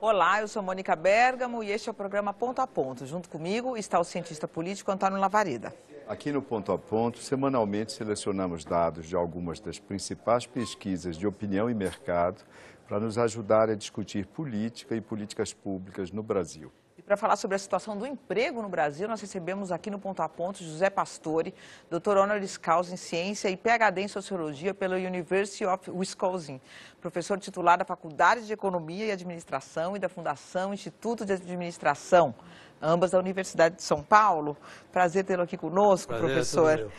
Olá, eu sou Mônica Bergamo e este é o programa Ponto a Ponto. Junto comigo está o cientista político Antônio Lavareda. Aqui no Ponto a Ponto, semanalmente selecionamos dados de algumas das principais pesquisas de opinião e mercado para nos ajudar a discutir política e políticas públicas no Brasil. E para falar sobre a situação do emprego no Brasil, nós recebemos aqui no Ponto a Ponto José Pastore, doutor honoris causa em ciência e PhD em sociologia pela University of Wisconsin, professor titular da Faculdade de Economia e Administração e da Fundação Instituto de Administração, ambas da Universidade de São Paulo. Prazer tê-lo aqui conosco, professor.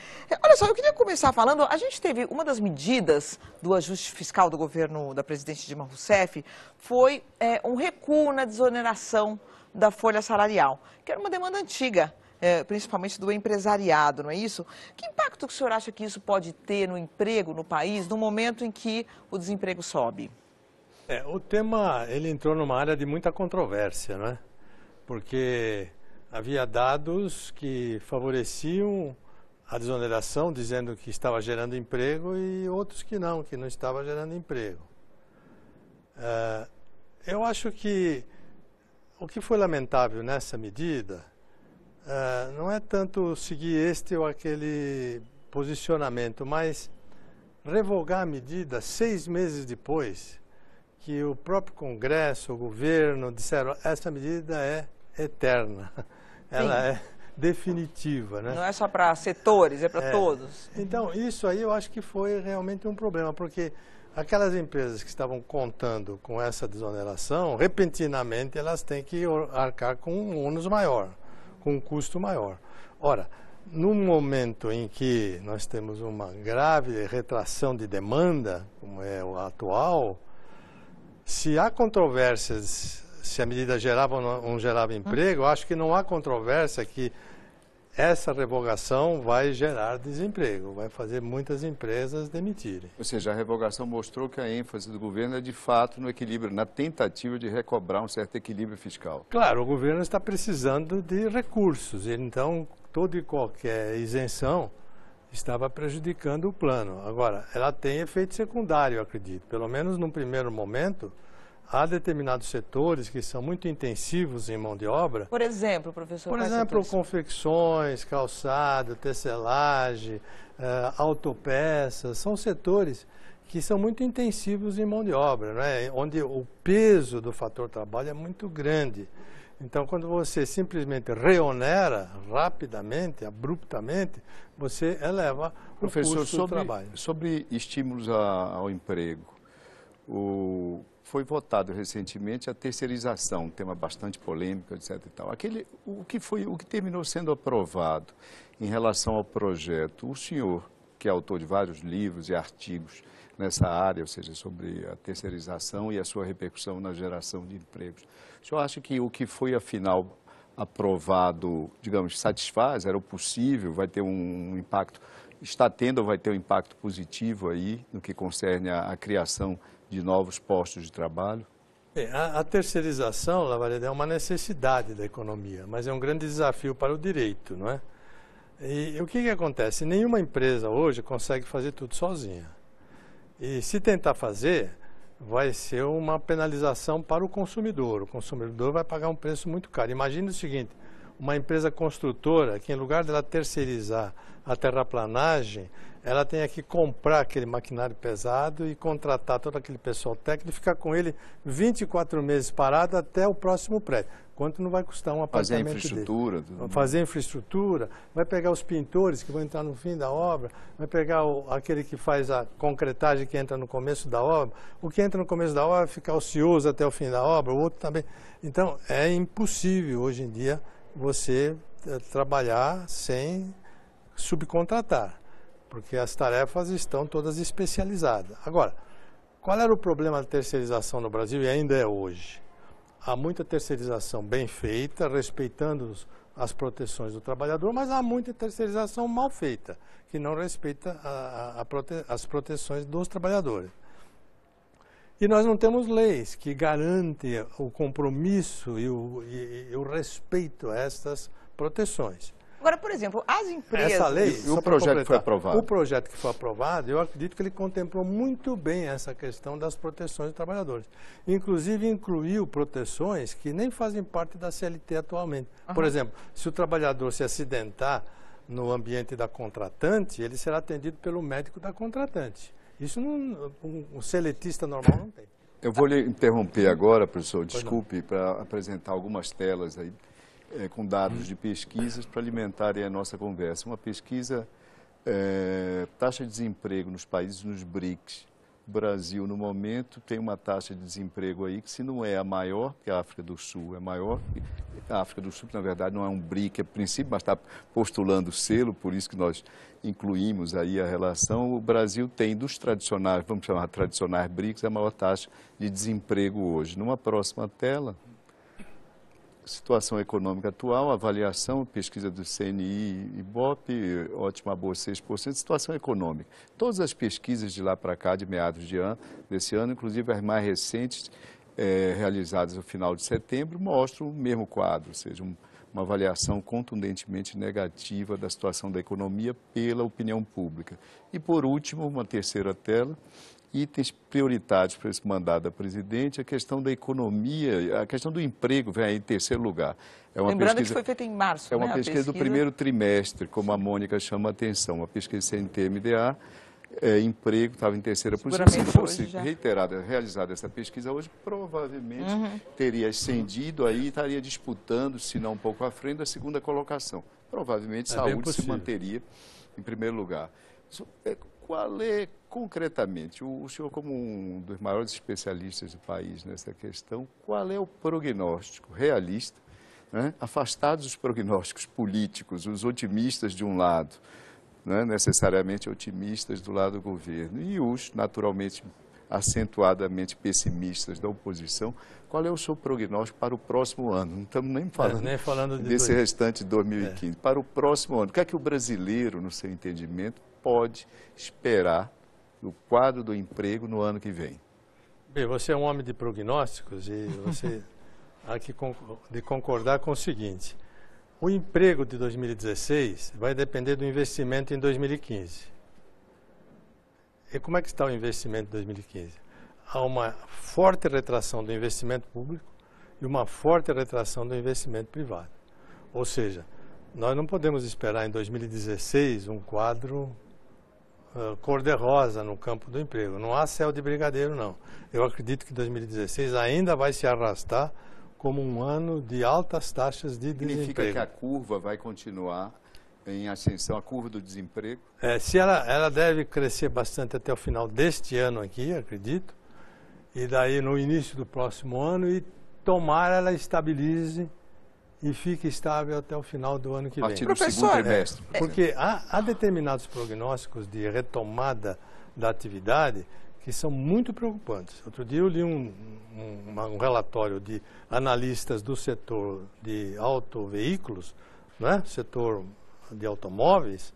Olha só, eu queria começar falando, a gente teve uma das medidas do ajuste fiscal do governo da presidente Dilma Rousseff, foi um recuo na desoneração da folha salarial, que era uma demanda antiga, principalmente do empresariado, não é isso? Que impacto que o senhor acha que isso pode ter no emprego no país, no momento em que o desemprego sobe? O tema, ele entrou numa área de muita controvérsia, não é? Porque havia dados que favoreciam a desoneração, dizendo que estava gerando emprego, e outros que não estava gerando emprego. Eu acho que o que foi lamentável nessa medida não é tanto seguir este ou aquele posicionamento, mas revogar a medida 6 meses depois que o próprio Congresso, o governo disseram essa medida é eterna, ela é definitiva, né? Não é só para setores, é para todos. Então, isso aí eu acho que foi realmente um problema, porque aquelas empresas que estavam contando com essa desoneração, repentinamente elas têm que arcar com um ônus maior, com um custo maior. Ora, no momento em que nós temos uma grave retração de demanda, como é o atual, se há controvérsias, se a medida gerava ou não gerava emprego, eu acho que não há controvérsia que essa revogação vai gerar desemprego, vai fazer muitas empresas demitirem. Ou seja, a revogação mostrou que a ênfase do governo é de fato no equilíbrio, na tentativa de recobrar um certo equilíbrio fiscal. Claro, o governo está precisando de recursos, então toda e qualquer isenção estava prejudicando o plano. Agora, ela tem efeito secundário, eu acredito. Pelo menos num primeiro momento, há determinados setores que são muito intensivos em mão de obra. Por exemplo, professor? Por exemplo, confecções, calçado, tecelagem, autopeças, são setores que são muito intensivos em mão de obra, né? Onde o peso do fator trabalho é muito grande. Então, quando você simplesmente reonera rapidamente, abruptamente, você eleva o custo do trabalho. Sobre estímulos ao emprego, foi votado recentemente a terceirização, um tema bastante polêmico, etc. E tal. O que terminou sendo aprovado em relação ao projeto, o senhor, que é autor de vários livros e artigos nessa área, ou seja, sobre a terceirização e a sua repercussão na geração de empregos, o senhor acha que o que foi, afinal, aprovado, digamos, satisfaz, era o possível, vai ter um impacto, está tendo ou vai ter um impacto positivo aí no que concerne a criação de novos postos de trabalho? A terceirização, Lavareda, é uma necessidade da economia, mas é um grande desafio para o direito, não é? E o que acontece? Nenhuma empresa hoje consegue fazer tudo sozinha. E se tentar fazer, vai ser uma penalização para o consumidor. O consumidor vai pagar um preço muito caro. Imagine o seguinte, uma empresa construtora que, em lugar dela terceirizar a terraplanagem, ela tem que comprar aquele maquinário pesado e contratar todo aquele pessoal técnico e ficar com ele 24 meses parado até o próximo prédio. Quanto não vai custar um apartamento dele? Fazer infraestrutura. Fazer infraestrutura, vai pegar os pintores que vão entrar no fim da obra, vai pegar aquele que faz a concretagem que entra no começo da obra, o que entra no começo da obra vai ficar ocioso até o fim da obra, o outro também. Então, é impossível hoje em dia você trabalhar sem subcontratar, porque as tarefas estão todas especializadas. Agora, qual era o problema da terceirização no Brasil e ainda é hoje? Há muita terceirização bem feita, respeitando as proteções do trabalhador, mas há muita terceirização mal feita, que não respeita as proteções dos trabalhadores. E nós não temos leis que garantem o compromisso e o respeito a estas proteções. Agora, por exemplo, as empresas... Essa lei, E o projeto que foi aprovado? O projeto que foi aprovado, eu acredito que ele contemplou muito bem essa questão das proteções dos trabalhadores. Inclusive, incluiu proteções que nem fazem parte da CLT atualmente. Por exemplo, se o trabalhador se acidentar no ambiente da contratante, ele será atendido pelo médico da contratante. Isso um seletista normal não tem. Eu vou lhe interromper agora, professor, desculpe, para apresentar algumas telas aí com dados de pesquisas para alimentarem a nossa conversa. Uma pesquisa, taxa de desemprego nos países, nos BRICS. O Brasil, no momento, tem uma taxa de desemprego aí que, se não é a maior, que a África do Sul é maior, a África do Sul, na verdade, não é um BRIC a princípio, mas está postulando o selo, por isso que nós incluímos aí a relação. O Brasil tem, dos tradicionais, vamos chamar de tradicionais BRICS, a maior taxa de desemprego hoje. Numa próxima tela, situação econômica atual, avaliação, pesquisa do CNI e Ibope, ótima boa 6%, situação econômica. Todas as pesquisas de lá para cá, de meados desse ano, inclusive as mais recentes, realizadas no final de setembro, mostram o mesmo quadro, ou seja, uma avaliação contundentemente negativa da situação da economia pela opinião pública. E, por último, uma terceira tela, itens prioritários para esse mandato da presidente, a questão da economia, a questão do emprego vem aí em terceiro lugar. Lembrando que foi feita em março, é uma né, pesquisa do primeiro trimestre, como a Mônica chama a atenção, uma pesquisa CNT-MDA, emprego estava em terceira posição. Se fosse realizada essa pesquisa hoje, provavelmente teria ascendido aí, estaria disputando, se não um pouco à frente, da segunda colocação. Provavelmente saúde se manteria em primeiro lugar. Qual é, concretamente, o senhor como um dos maiores especialistas do país nessa questão, qual é o prognóstico realista, né? Afastados os prognósticos políticos, os otimistas de um lado, né? Necessariamente otimistas do lado do governo, e os, naturalmente, acentuadamente pessimistas da oposição, qual é o seu prognóstico para o próximo ano? Não estamos nem falando desse restante de 2015. Para o próximo ano, o que é que o brasileiro, no seu entendimento, pode esperar do quadro do emprego no ano que vem? Bem, você é um homem de prognósticos e você há que concordar com o seguinte: o emprego de 2016 vai depender do investimento em 2015. E como é que está o investimento de 2015? Há uma forte retração do investimento público e uma forte retração do investimento privado. Ou seja, nós não podemos esperar em 2016 um quadro cor-de-rosa no campo do emprego. Não há céu de brigadeiro, não. Eu acredito que 2016 ainda vai se arrastar como um ano de altas taxas de desemprego. Significa que a curva vai continuar em ascensão, a curva do desemprego? Se ela deve crescer bastante até o final deste ano aqui, acredito, e daí no início do próximo ano, e tomara ela estabilize e fique estável até o final do ano que vem. A partir do segundo trimestre. Porque há determinados prognósticos de retomada da atividade que são muito preocupantes. Outro dia eu li um relatório de analistas do setor de autoveículos, né? Setor de automóveis,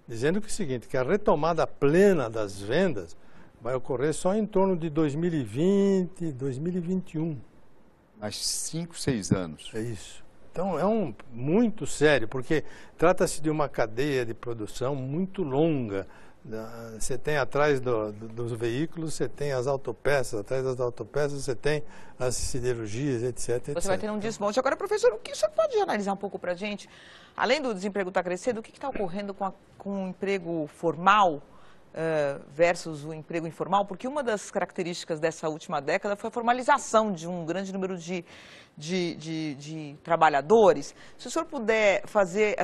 dizendo que é o seguinte, que a retomada plena das vendas vai ocorrer só em torno de 2020, 2021. Mais 5, 6 anos. É isso. Então é muito sério, porque trata-se de uma cadeia de produção muito longa. Você tem atrás dos veículos, você tem as autopeças, atrás das autopeças você tem as siderurgias, etc. Você vai ter um desmonte. Agora, professor, o que você pode analisar um pouco para a gente? Além do desemprego estar crescendo, o que está ocorrendo com o emprego formal versus o emprego informal? Porque uma das características dessa última década foi a formalização de um grande número de trabalhadores. Se o senhor puder fazer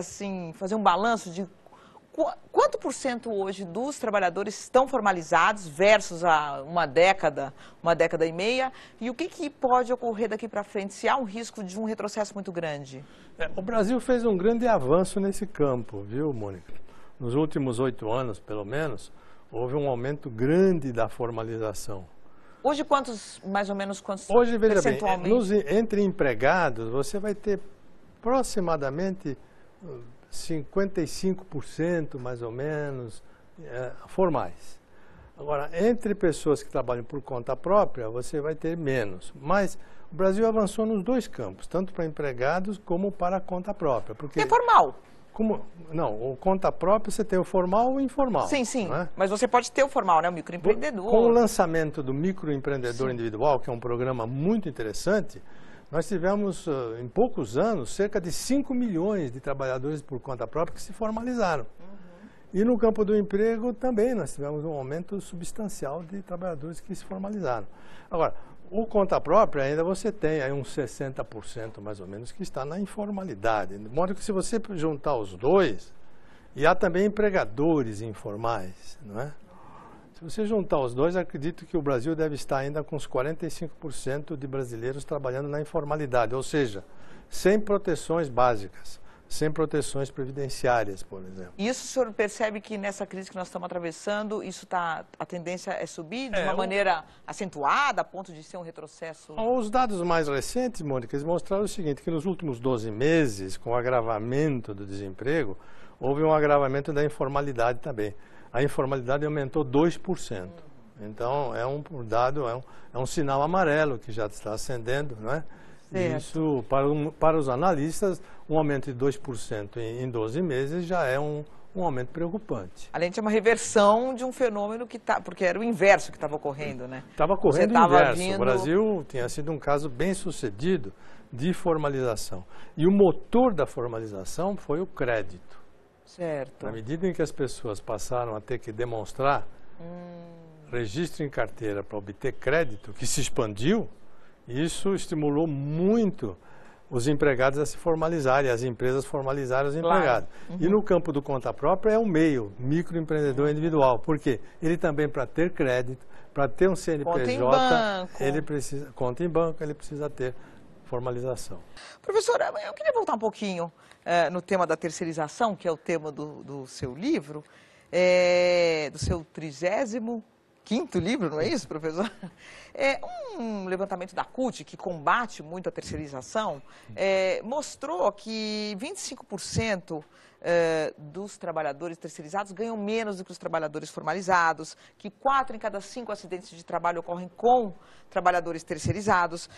um balanço de quanto por cento hoje dos trabalhadores estão formalizados versus uma década e meia, e o que pode ocorrer daqui para frente, se há um risco de um retrocesso muito grande? O Brasil fez um grande avanço nesse campo, viu, Mônica? Nos últimos 8 anos, pelo menos, houve um aumento grande da formalização. Hoje, mais ou menos, quantos Hoje, veja bem, percentualmente? entre empregados, você vai ter aproximadamente 55%, mais ou menos, formais. Agora, entre pessoas que trabalham por conta própria, você vai ter menos. Mas o Brasil avançou nos dois campos, tanto para empregados como para a conta própria. Porque é formal. Não, o conta própria você tem o formal ou o informal. Sim, sim, né? mas você pode ter o formal, né? O microempreendedor. Com o lançamento do microempreendedor individual, que é um programa muito interessante, nós tivemos, em poucos anos, cerca de 5 milhões de trabalhadores por conta própria que se formalizaram. E no campo do emprego também nós tivemos um aumento substancial de trabalhadores que se formalizaram. Agora, o conta própria ainda você tem aí uns 60% mais ou menos que está na informalidade. De modo que se você juntar os dois, e há também empregadores informais, não é? Se você juntar os dois, acredito que o Brasil deve estar ainda com uns 45% de brasileiros trabalhando na informalidade, ou seja, sem proteções básicas. Sem proteções previdenciárias, por exemplo. E isso o senhor percebe que nessa crise que nós estamos atravessando, a tendência é subir de uma maneira acentuada, a ponto de ser um retrocesso? Os dados mais recentes, Mônica, eles mostraram o seguinte, que nos últimos 12 meses, com o agravamento do desemprego, houve um agravamento da informalidade também. A informalidade aumentou 2%. Então, é um sinal amarelo que já está acendendo, não é? Certo. Isso, para os analistas, um aumento de 2% em 12 meses já é um aumento preocupante. Além de uma reversão de um fenômeno porque era o inverso que estava ocorrendo, né? Estava ocorrendo o inverso. O Brasil tinha sido um caso bem sucedido de formalização. E o motor da formalização foi o crédito. Certo. Na medida em que as pessoas passaram a ter que demonstrar registro em carteira para obter crédito, que se expandiu, isso estimulou muito os empregados a se formalizarem, as empresas formalizarem os empregados. E no campo do conta própria é o meio, microempreendedor individual. Por quê? Ele também, para ter crédito, para ter um CNPJ, conta em banco, ele precisa ter formalização. Professora, eu queria voltar um pouquinho no tema da terceirização, que é o tema do seu livro, do seu 35º livro, não é isso, professor? Um levantamento da CUT, que combate muito a terceirização, mostrou que 25% dos trabalhadores terceirizados ganham menos do que os trabalhadores formalizados, que 4 em cada 5 acidentes de trabalho ocorrem com trabalhadores terceirizados,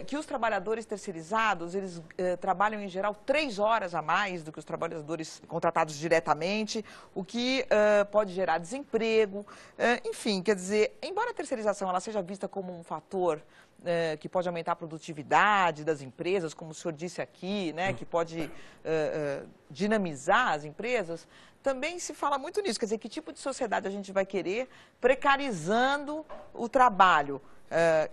que os trabalhadores terceirizados, eles trabalham em geral 3 horas a mais do que os trabalhadores contratados diretamente, o que pode gerar desemprego, enfim, quer dizer, embora a terceirização ela seja vista como um fator que pode aumentar a produtividade das empresas, como o senhor disse aqui, né, que pode dinamizar as empresas, também se fala muito nisso, quer dizer, que tipo de sociedade a gente vai querer precarizando o trabalho,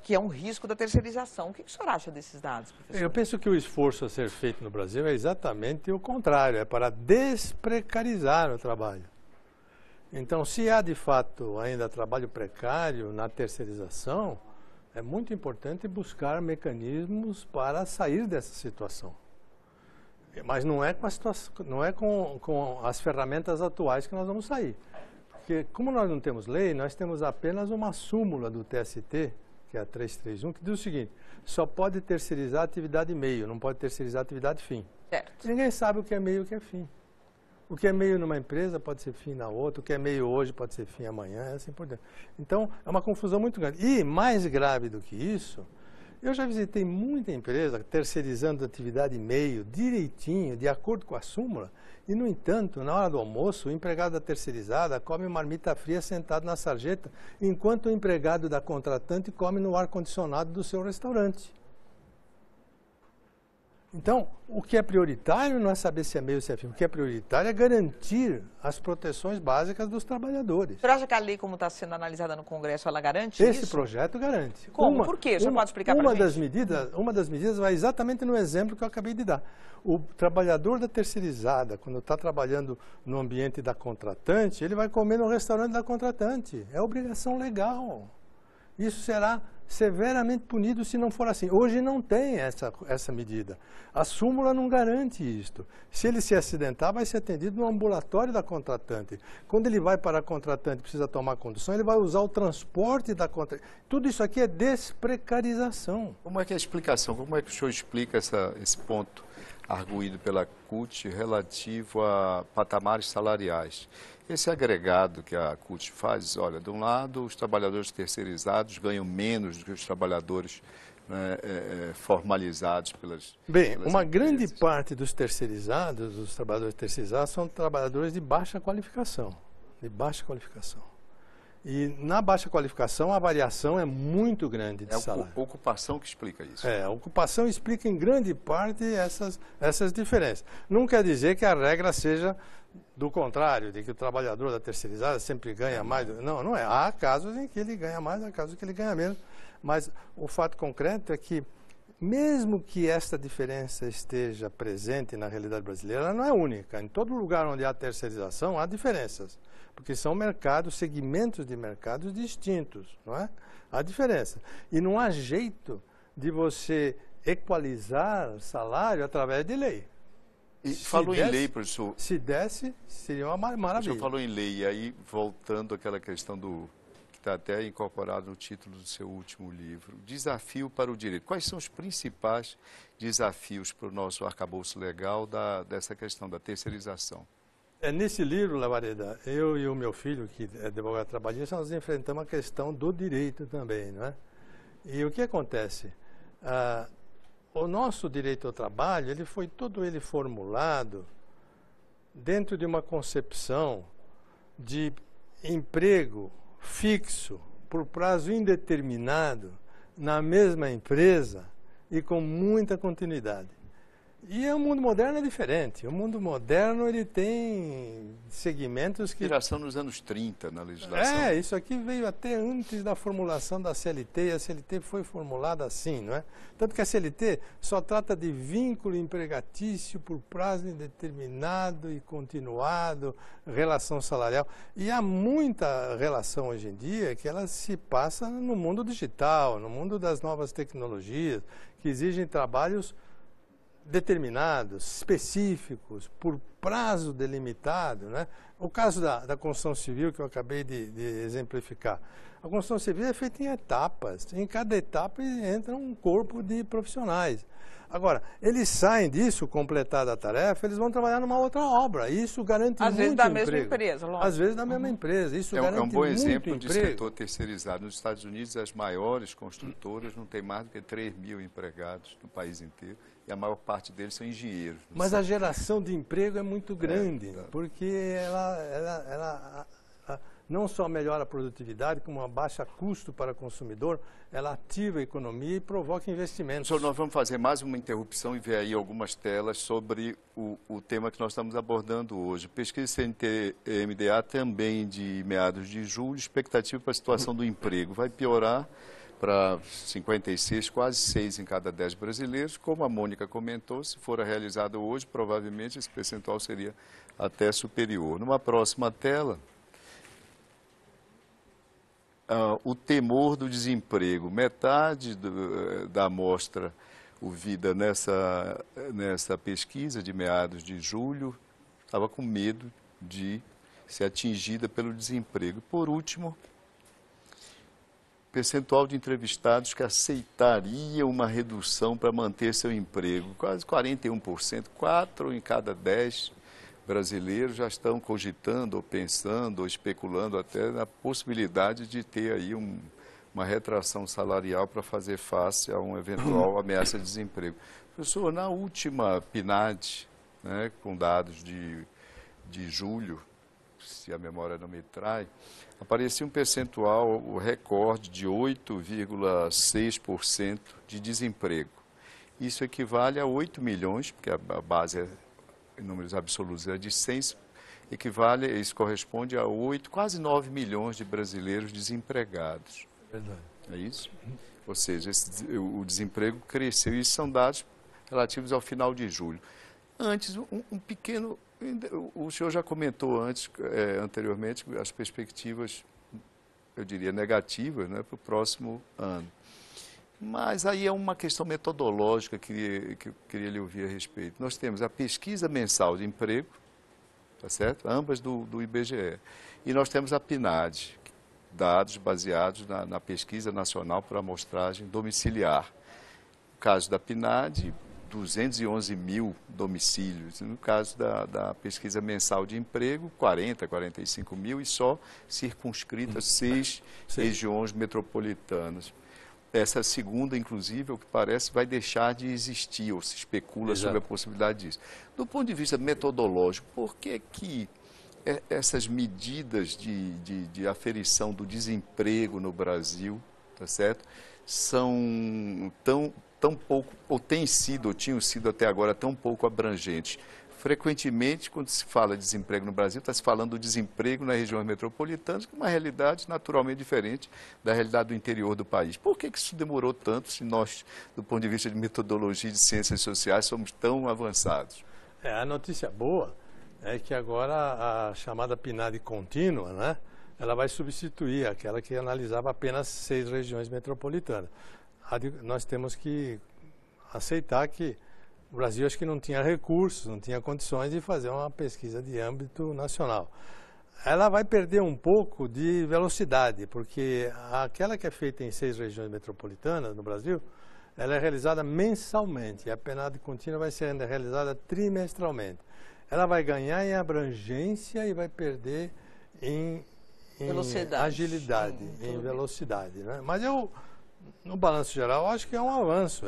que é um risco da terceirização. O que o senhor acha desses dados, professor? Eu penso que o esforço a ser feito no Brasil é exatamente o contrário, é para desprecarizar o trabalho. Então, se há de fato ainda trabalho precário na terceirização, é muito importante buscar mecanismos para sair dessa situação. Mas não é com as ferramentas atuais que nós vamos sair. Porque, como nós não temos lei, nós temos apenas uma súmula do TST, que é a 331, que diz o seguinte: só pode terceirizar atividade meio, não pode terceirizar atividade fim. Certo. Ninguém sabe o que é meio e o que é fim. O que é meio numa empresa pode ser fim na outra, o que é meio hoje pode ser fim amanhã, assim por diante. Então, é uma confusão muito grande. E, mais grave do que isso, eu já visitei muita empresa terceirizando atividade meio, direitinho, de acordo com a súmula, e, no entanto, na hora do almoço, o empregado da terceirizada come marmita fria sentado na sarjeta, enquanto o empregado da contratante come no ar-condicionado do seu restaurante. Então, o que é prioritário não é saber se é meio ou se é fim. O que é prioritário é garantir as proteções básicas dos trabalhadores. O senhor acha que a lei, como está sendo analisada no Congresso, ela garante isso? Esse projeto garante. Como? Por quê? O senhor pode explicar para a gente? Uma das medidas vai exatamente no exemplo que eu acabei de dar. O trabalhador da terceirizada, quando está trabalhando no ambiente da contratante, ele vai comer no restaurante da contratante. É obrigação legal. Isso será severamente punido se não for assim. Hoje não tem essa medida. A súmula não garante isto. Se ele se acidentar, vai ser atendido no ambulatório da contratante. Quando ele vai para a contratante e precisa tomar condução, ele vai usar o transporte da contratante. Tudo isso aqui é desprecarização. Como é que é a explicação? Como é que o senhor explica esse ponto arguído pela CUT relativo a patamares salariais? Esse agregado que a CUT faz, olha, de um lado, os trabalhadores terceirizados ganham menos do que os trabalhadores né, formalizados pelas uma empresas. grande parte dos terceirizados, dos trabalhadores terceirizados, são trabalhadores de baixa qualificação. E na baixa qualificação a variação é muito grande de salário. É a ocupação que explica isso. A ocupação explica em grande parte essas diferenças. Não quer dizer que a regra seja do contrário, de que o trabalhador da terceirizada sempre ganha mais. Não, não é. Há casos em que ele ganha mais, há casos em que ele ganha menos. Mas o fato concreto é que, mesmo que esta diferença esteja presente na realidade brasileira, ela não é única. Em todo lugar onde há terceirização, há diferenças. Porque são mercados, segmentos de mercados distintos, não é? Há diferença. E não há jeito de você equalizar salário através de lei. E falou em lei, professor. Se desse, seria uma maravilha. O senhor falou em lei, e aí, voltando àquela questão que está até incorporado no título do seu último livro, Desafio para o Direito. Quais são os principais desafios para o nosso arcabouço legal dessa questão da terceirização? Nesse livro, Lavareda, eu e o meu filho, que é advogado trabalhista, nós enfrentamos a questão do direito também, não é? E o que acontece? O nosso direito ao trabalho, ele foi todo ele formulado dentro de uma concepção de emprego fixo, por prazo indeterminado, na mesma empresa e com muita continuidade. E o mundo moderno é diferente. O mundo moderno ele tem segmentos que... Inspiração nos anos 30 na legislação. Isso aqui veio até antes da formulação da CLT, e a CLT foi formulada assim, não é? Tanto que a CLT só trata de vínculo empregatício por prazo indeterminado e continuado, relação salarial. E há muita relação hoje em dia que ela se passa no mundo digital, no mundo das novas tecnologias, que exigem trabalhos determinados, específicos, por prazo delimitado, né? O caso da construção civil que eu acabei de exemplificar. A construção civil é feita em etapas. Em cada etapa entra um corpo de profissionais. Agora, eles saem disso, completada a tarefa, eles vão trabalhar numa outra obra. Isso garante muito emprego. Às vezes da mesma empresa, lógico. Às vezes da mesma empresa. Isso garante muito emprego. É um bom exemplo de setor terceirizado. Nos Estados Unidos, as maiores construtoras não têm mais do que 3 mil empregados no país inteiro. E a maior parte deles são engenheiros. Mas a geração de emprego é muito grande, porque ela não só melhora a produtividade, como uma baixa custo para o consumidor, ela ativa a economia e provoca investimentos. Professor, nós vamos fazer mais uma interrupção e ver aí algumas telas sobre o tema que nós estamos abordando hoje. Pesquisa CNT-MDA também de meados de julho, expectativa para a situação do emprego. Vai piorar para 56, quase 6 em cada 10 brasileiros. Como a Mônica comentou, se for realizado hoje, provavelmente esse percentual seria até superior. Numa próxima tela, o temor do desemprego. Metade da amostra ouvida nessa pesquisa de meados de julho estava com medo de ser atingida pelo desemprego. Por último, percentual de entrevistados que aceitariam uma redução para manter seu emprego. Quase 41%, 4 em cada 10 brasileiros já estão cogitando, ou pensando, ou especulando até na possibilidade de ter aí uma retração salarial para fazer face a uma eventual ameaça de desemprego. Professor, na última PNAD, né, com dados de julho, se a memória não me trai, aparecia um percentual, o recorde de 8,6% de desemprego. Isso equivale a 8 milhões, porque a base em números absolutos é de 100, isso corresponde a 8, quase 9 milhões de brasileiros desempregados. Verdade. É isso? Ou seja, o desemprego cresceu, e isso são dados relativos ao final de julho. Antes, um pequeno... O senhor já comentou anteriormente as perspectivas, eu diria, negativas, né, para o próximo ano. Mas aí é uma questão metodológica que eu queria lhe ouvir a respeito. Nós temos a pesquisa mensal de emprego, tá certo? Ambas do IBGE. E nós temos a PNAD, dados baseados na pesquisa nacional por amostragem domiciliar. No caso da PNAD, 211 mil domicílios. No caso da pesquisa mensal de emprego, 45 mil, e só circunscritas 6 regiões metropolitanas. essa segunda, inclusive, o que parece, vai deixar de existir, ou se especula sobre a possibilidade disso. Do ponto de vista metodológico, por que essas medidas de aferição do desemprego no Brasil, tá certo, são tão pouco, ou têm sido, ou tinham sido até agora, tão pouco abrangentes? Frequentemente, quando se fala de desemprego no Brasil, está se falando do desemprego nas regiões metropolitanas, que é uma realidade naturalmente diferente da realidade do interior do país. Por que isso demorou tanto, se nós, do ponto de vista de metodologia e de ciências sociais, somos tão avançados? A notícia boa é que agora a chamada PNAD contínua, né, ela vai substituir aquela que analisava apenas 6 regiões metropolitanas. Nós temos que aceitar que o Brasil acho que não tinha recursos, não tinha condições de fazer uma pesquisa de âmbito nacional. Ela vai perder um pouco de velocidade, porque aquela que é feita em 6 regiões metropolitanas no Brasil, ela é realizada mensalmente, e a PNAD contínua vai ser realizada trimestralmente. Ela vai ganhar em abrangência e vai perder em agilidade, em velocidade, né? Mas no balanço geral, acho que é um avanço,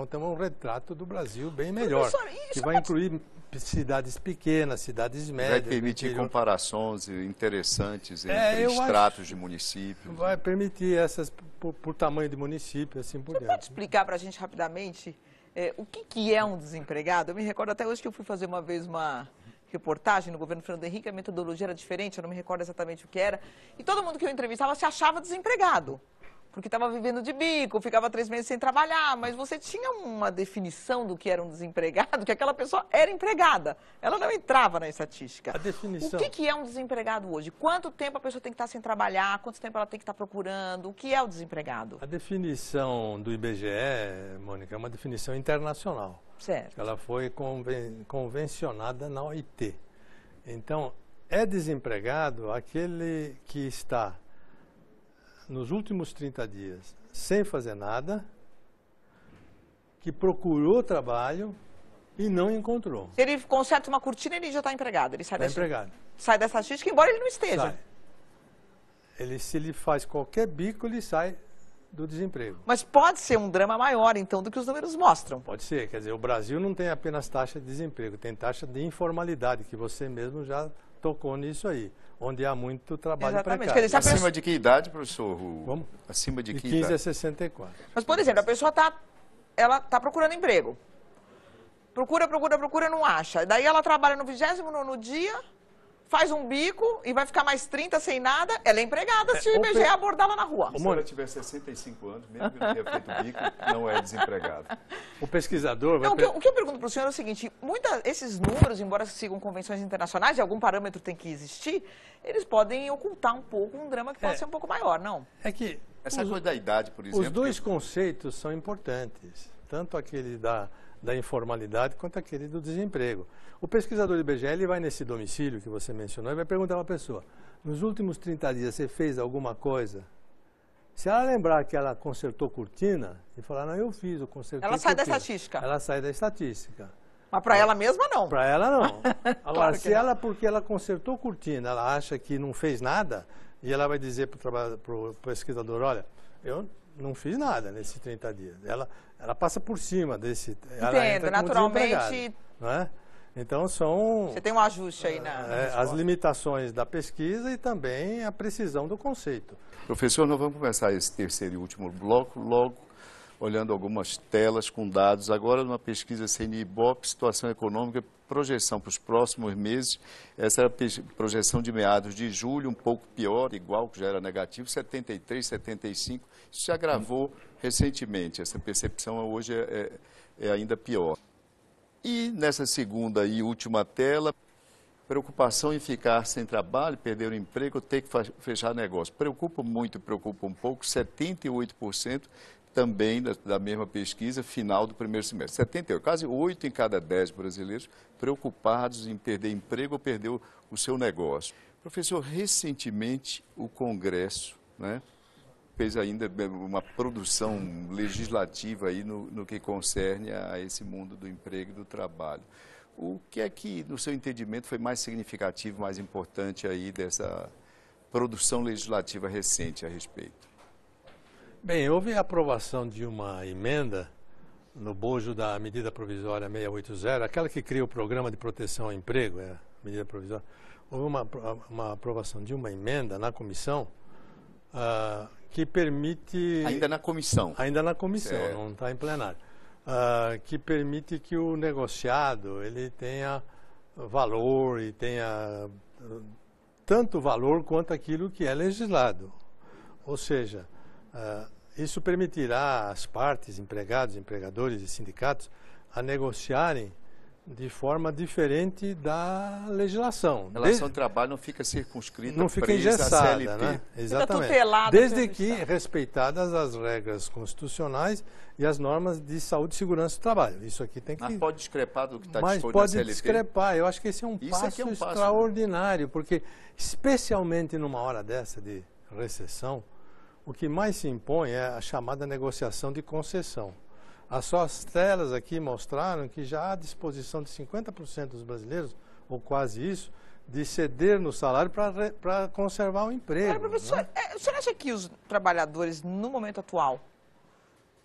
temos um retrato do Brasil bem melhor, que vai incluir cidades pequenas, cidades médias. Vai permitir comparações interessantes entre estratos de municípios. Vai permitir essas por tamanho de município, assim por diante. Você pode explicar para a gente rapidamente o que é um desempregado? Eu me recordo até hoje que eu fui fazer uma vez uma reportagem no governo Fernando Henrique, a metodologia era diferente, eu não me recordo exatamente o que era, e todo mundo que eu entrevistava se achava desempregado, porque estava vivendo de bico, ficava 3 meses sem trabalhar, mas você tinha uma definição do que era um desempregado, que aquela pessoa era empregada, ela não entrava na estatística. A definição. O que é um desempregado hoje? Quanto tempo a pessoa tem que estar sem trabalhar? Quanto tempo ela tem que estar procurando? O que é o desempregado? A definição do IBGE, Mônica, é uma definição internacional. Certo. Ela foi convencionada na OIT. Então, é desempregado aquele que está nos últimos 30 dias sem fazer nada, que procurou trabalho e não encontrou. Se ele conserta uma cortina, ele já está empregado. Ele sai Sai da estatística, embora ele não esteja. Se ele faz qualquer bico, ele sai do desemprego. Mas pode ser um drama maior, então, do que os números mostram. Pode ser. Quer dizer, o Brasil não tem apenas taxa de desemprego, tem taxa de informalidade, que você mesmo já tocou nisso aí, onde há muito trabalho precário. Quer dizer, acima de que idade, professor? Como? Acima de que 15 idade? a 64. Mas, por exemplo, a pessoa está procurando emprego. Procura, não acha. Daí ela trabalha no 29º dia, faz um bico e vai ficar mais 30 sem nada. Ela é empregada se o IBGE abordá-la na rua. Se ela tiver 65 anos, mesmo que não tenha feito bico, não é desempregado. O pesquisador vai... Não, o que eu pergunto para o senhor é o seguinte, esses números, embora sigam convenções internacionais, e algum parâmetro tem que existir, eles podem ocultar um pouco um drama que pode ser um pouco maior, não? É que essa coisa da idade, por exemplo... Os dois conceitos são importantes, tanto aquele da informalidade quanto aquele do desemprego. O pesquisador do IBGE, ele vai nesse domicílio que você mencionou e vai perguntar a uma pessoa, nos últimos 30 dias você fez alguma coisa? Se ela lembrar que ela consertou cortina e falar, não, eu fiz, eu consertei Ela sai cortina. da estatística. Ela sai da estatística. Mas para ela mesma, não. Para ela, não. Agora, Claro se ela, porque ela consertou cortina, ela acha que não fez nada, e ela vai dizer para o pesquisador, olha, eu não fiz nada nesses 30 dias. Ela passa por cima desse... Entendo, naturalmente... Não é? Então, são... Você tem um ajuste aí as limitações da pesquisa e também a precisão do conceito. Professor, nós vamos começar esse terceiro e último bloco, logo olhando algumas telas com dados. Agora, numa pesquisa CNI-IBOP, situação econômica, projeção para os próximos meses. Essa era a projeção de meados de julho, um pouco pior, igual, que já era negativo, 73, 75. Isso se agravou recentemente. Essa percepção hoje é ainda pior. E nessa segunda e última tela, preocupação em ficar sem trabalho, perder o emprego, ter que fechar negócio. Preocupa muito, preocupa um pouco, 78% também da mesma pesquisa final do primeiro semestre. 78, quase 8 em cada 10 brasileiros preocupados em perder emprego ou perder o seu negócio. Professor, recentemente o Congresso, né, fez ainda uma produção legislativa aí no que concerne a esse mundo do emprego e do trabalho. O que é que, no seu entendimento, foi mais significativo, mais importante aí dessa produção legislativa recente a respeito? Bem, houve a aprovação de uma emenda no bojo da medida provisória 680, aquela que cria o programa de proteção ao emprego, a medida provisória. Houve uma aprovação de uma emenda na comissão que permite... Ainda na comissão. Ainda na comissão, certo. Não está em plenário. Que permite que o negociado ele tenha valor e tenha tanto valor quanto aquilo que é legislado. Ou seja, isso permitirá às partes, empregados, empregadores e sindicatos, a negociarem de forma diferente da legislação. A relação de trabalho não fica circunscrita, não fica presa engessada, à CLT. né? Exatamente. Tutelada Desde pelo que Estado. respeitadas as regras constitucionais e as normas de saúde e segurança do trabalho. Isso aqui tem que... Mas pode discrepar do que está Mas disposto na pode CLT? discrepar. Eu acho que esse é um Isso passo aqui é um passo, extraordinário, porque especialmente numa hora dessa de recessão, o que mais se impõe é a chamada negociação de concessão. As suas telas aqui mostraram que já há disposição de 50% dos brasileiros, ou quase isso, de ceder no salário para conservar o emprego. Agora, professor, né? o senhor acha que os trabalhadores, no momento atual,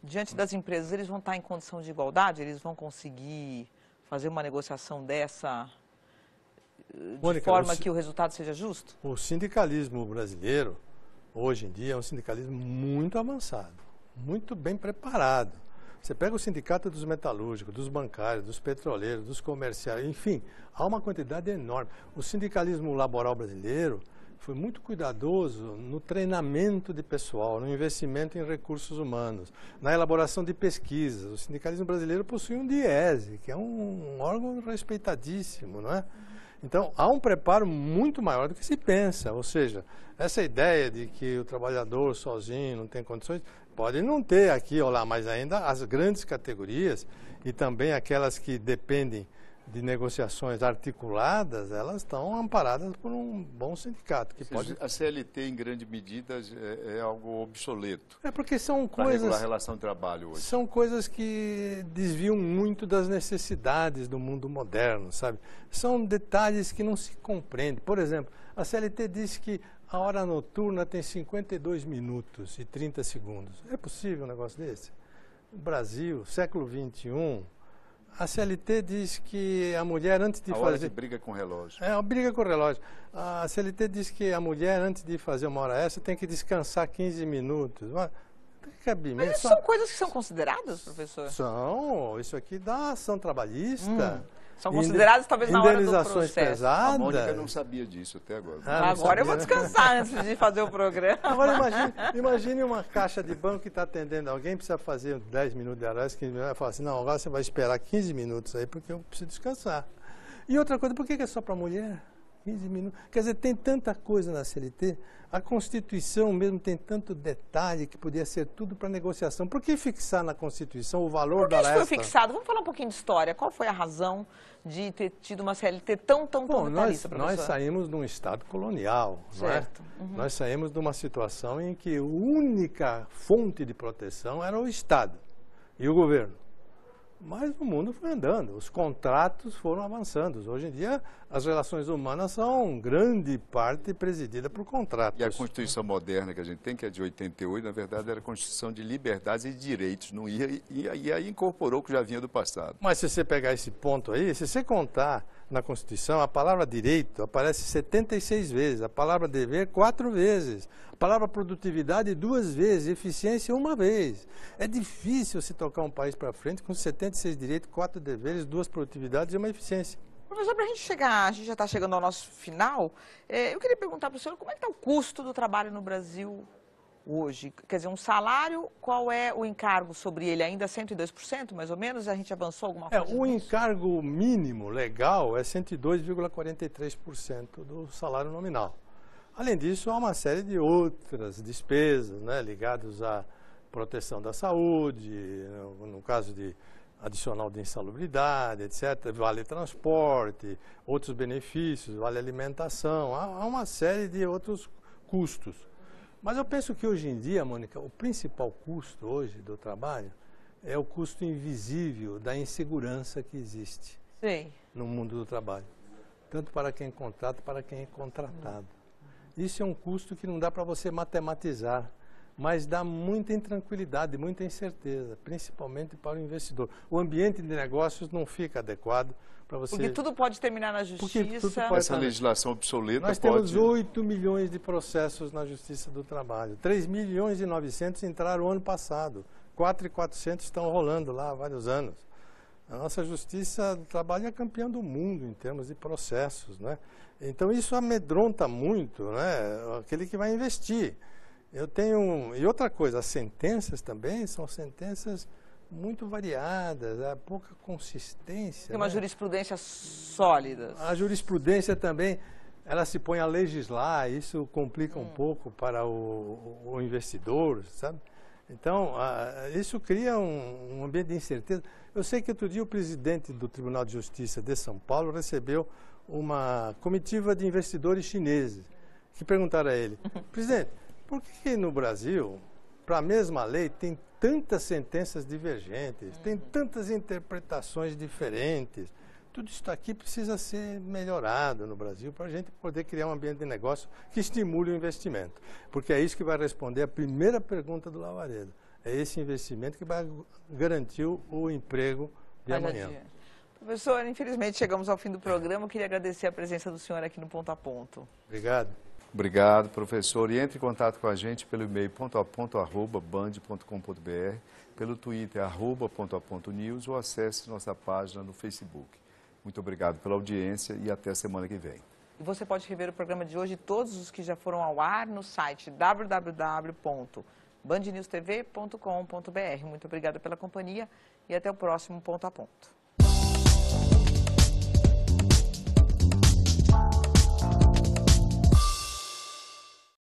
diante das empresas, eles vão estar em condição de igualdade? Eles vão conseguir fazer uma negociação dessa de Mônica, forma que o resultado seja justo? O sindicalismo brasileiro, hoje em dia, é um sindicalismo muito avançado, muito bem preparado. Você pega o sindicato dos metalúrgicos, dos bancários, dos petroleiros, dos comerciais, enfim, há uma quantidade enorme. O sindicalismo laboral brasileiro foi muito cuidadoso no treinamento de pessoal, no investimento em recursos humanos, na elaboração de pesquisas. O sindicalismo brasileiro possui um DIESE, que é um órgão respeitadíssimo, não é? Então, há um preparo muito maior do que se pensa, ou seja, essa ideia de que o trabalhador sozinho não tem condições, pode não ter aqui ou lá, mas ainda as grandes categorias e também aquelas que dependem de negociações articuladas, elas estão amparadas por um bom sindicato. Que pode... A CLT, em grande medida, é algo obsoleto. É porque são Para coisas... regular a relação de trabalho hoje. São coisas que desviam muito das necessidades do mundo moderno, sabe? São detalhes que não se compreendem. Por exemplo, a CLT diz que a hora noturna tem 52 minutos e 30 segundos. É possível um negócio desse? No Brasil, século XXI, a CLT diz que a mulher antes de a fazer... hora que briga com o relógio. É, uma briga com o relógio. A CLT diz que a mulher antes de fazer uma hora extra tem que descansar 15 minutos. Não tem cabimento. Mas isso são coisas que são consideradas, professor? São, isso aqui dá ação trabalhista. São consideradas talvez na hora do indenizações processo. pesadas. A Mônica não sabia disso até agora. Ah, Agora eu vou sabia, né? descansar antes de fazer o programa. Agora imagine uma caixa de banco que está atendendo alguém, precisa fazer 10 minutos de horário, que vai falar assim, não, agora você vai esperar 15 minutos aí porque eu preciso descansar. E outra coisa, por que é só para mulher? 15 minutos. Quer dizer, tem tanta coisa na CLT, a Constituição mesmo tem tanto detalhe que podia ser tudo para negociação. Por que fixar na Constituição o valor Por que da isso hora foi extra? fixado? Vamos falar um pouquinho de história. Qual foi a razão de ter tido uma CLT tão Bom, detalhista, professor? nós saímos de um Estado colonial, Certo. não é? Nós saímos de uma situação em que a única fonte de proteção era o Estado e o governo. Mas o mundo foi andando, os contratos foram avançando. Hoje em dia, as relações humanas são grande parte presididas por contratos. E a Constituição moderna que a gente tem, que é de 88, na verdade era a Constituição de liberdades e direitos, não ia, e aí incorporou o que já vinha do passado. Mas se você pegar esse ponto aí, se você contar na Constituição, a palavra direito aparece 76 vezes, a palavra dever 4 vezes, a palavra produtividade 2 vezes, eficiência 1 vez. É difícil se tocar um país para frente com 76 direitos, 4 deveres, 2 produtividades e uma eficiência. Professor, para a gente chegar, a gente já está chegando ao nosso final, eu queria perguntar para o senhor como é que está o custo do trabalho no Brasil hoje? Quer dizer, um salário, qual é o encargo sobre ele? Ainda 102%, mais ou menos? A gente avançou alguma coisa O nisso? encargo mínimo legal é 102,43% do salário nominal. Além disso, há uma série de outras despesas, né, ligadas à proteção da saúde, no caso de adicional de insalubridade, etc., vale transporte, outros benefícios, vale alimentação, há uma série de outros custos. Mas eu penso que hoje em dia, Mônica, o principal custo hoje do trabalho é o custo invisível da insegurança que existe Sim. no mundo do trabalho, tanto para quem contrata, para quem é contratado. Isso é um custo que não dá para você matematizar, mas dá muita intranquilidade, muita incerteza, principalmente para o investidor. O ambiente de negócios não fica adequado para você... Porque tudo pode terminar na justiça. Essa legislação obsoleta Nós temos 8 milhões de processos na Justiça do Trabalho. 3 milhões e 900 entraram ano passado. 4.400 estão rolando lá há vários anos. A nossa Justiça do Trabalho é campeã do mundo em termos de processos, né? Então isso amedronta muito, né, aquele que vai investir. E outra coisa, as sentenças também são sentenças muito variadas, há pouca consistência. Tem uma jurisprudência sólida. A jurisprudência também, ela se põe a legislar, isso complica um pouco para o investidor, sabe? Então, isso cria um ambiente de incerteza. Eu sei que outro dia o presidente do Tribunal de Justiça de São Paulo recebeu uma comitiva de investidores chineses que perguntaram a ele, presidente, por que no Brasil, para a mesma lei, tem tantas sentenças divergentes, tem tantas interpretações diferentes? Tudo isso aqui precisa ser melhorado no Brasil para a gente poder criar um ambiente de negócio que estimule o investimento. Porque é isso que vai responder a primeira pergunta do Lavaredo. É esse investimento que vai garantir o emprego de amanhã. Professor, infelizmente chegamos ao fim do programa. Eu queria agradecer a presença do senhor aqui no Ponto a Ponto. Obrigado. Obrigado, professor. E entre em contato com a gente pelo e-mail pontoaponto@band.com.br, pelo Twitter @pontoapontonews ou acesse nossa página no Facebook. Muito obrigado pela audiência e até a semana que vem. E você pode rever o programa de hoje e todos os que já foram ao ar no site www.bandnewstv.com.br. Muito obrigada pela companhia e até o próximo Ponto a Ponto.